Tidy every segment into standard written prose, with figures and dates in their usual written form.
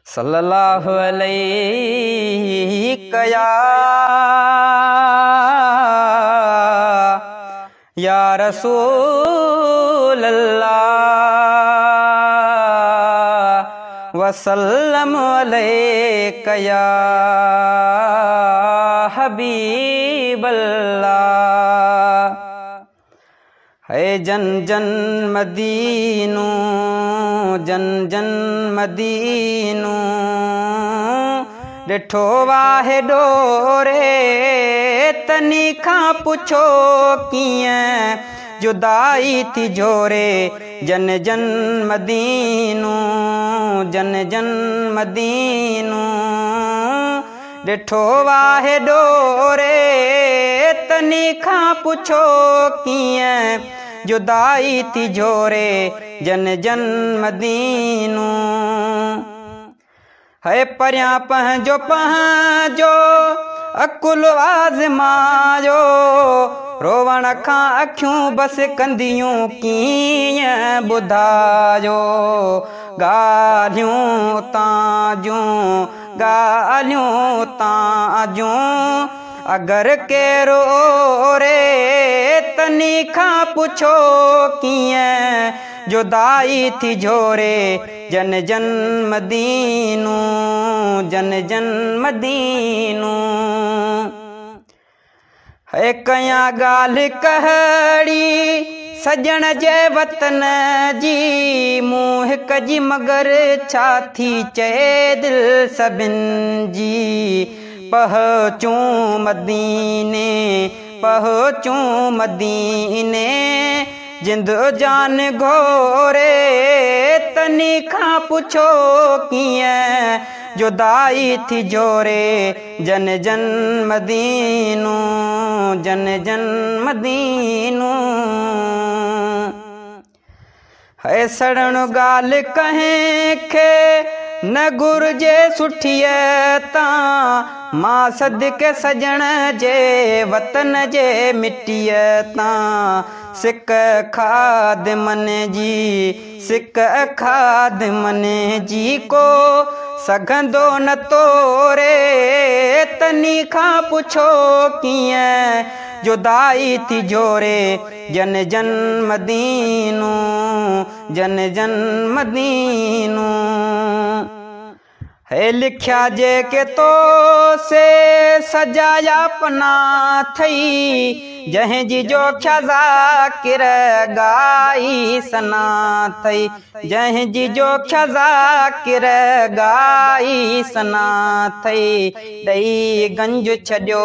सल्लल्लाहु अलैहि या रसूल अल्लाह वसल्लम अलैका या हबीब अल्लाह। है जन जन मदीनू जन जन मदीनू ॾिठो वाहे डोरे तनी खां पुछो कीअं जुदाई थी जोरे। जन जन मदीनू जन जन मदीनू ॾिठो वाहे डोरे तनी खां पुछो कीअं जुदाई थी जोरे। जन जन मदीनू है परियां पंहिंजो अकुल आज़मायो रोवण खां अखियूं बस कंदियूं कीअं ॿुधायो। ॻाल्हियूं ताजूं अगर केरो रे तनी खां पुछो कीअं जुदाई थी जोरे। जन जन मदीनू जन जन मदीनू है कयां ॻाल्हि कहड़ी सजण जे वतन जी मूं हिक जी मगर छा थी चए दिल सभिनि जी। पहुचूं मदीने जिंद जान घोरे तनी खां पुछो कीअं जुदाई थी जोरे। जन जन मदीनू जन जन मदीनू है सड़ण ॻाल्हि कंहिंखे न घुर्जे सुठीअ तां मां सदके सजण जे वतन जे मिटीअ तां। सिक खाद मन जी को सघंदो न तोरे तनी खां पुछो कीअं जुदाई थी जोरे। जन जन मदीनू जन जन मदीनू है लिखिया जे के तो से सजाया पना थई जहीं जी जो ख्या ज़ाकिर गाई सना थई। जहीं जी जो ख्या ज़ाकिर गाई सना थई। ॾई गंज छॾियो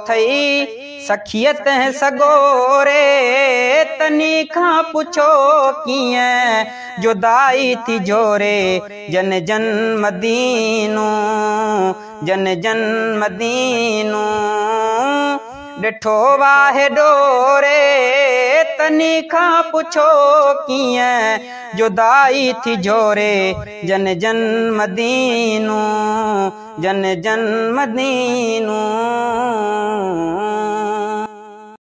थई सखियत सगोरे तनी खां पुछो कीअं जुदाई थी जोरे। जन जन मदीनू जन जन मदीनू ॾिठो वाहे डोरे तनी खां पुछो कीअं जुदाई थी जोरे। जन जन मदीनू जन जन मदीनू।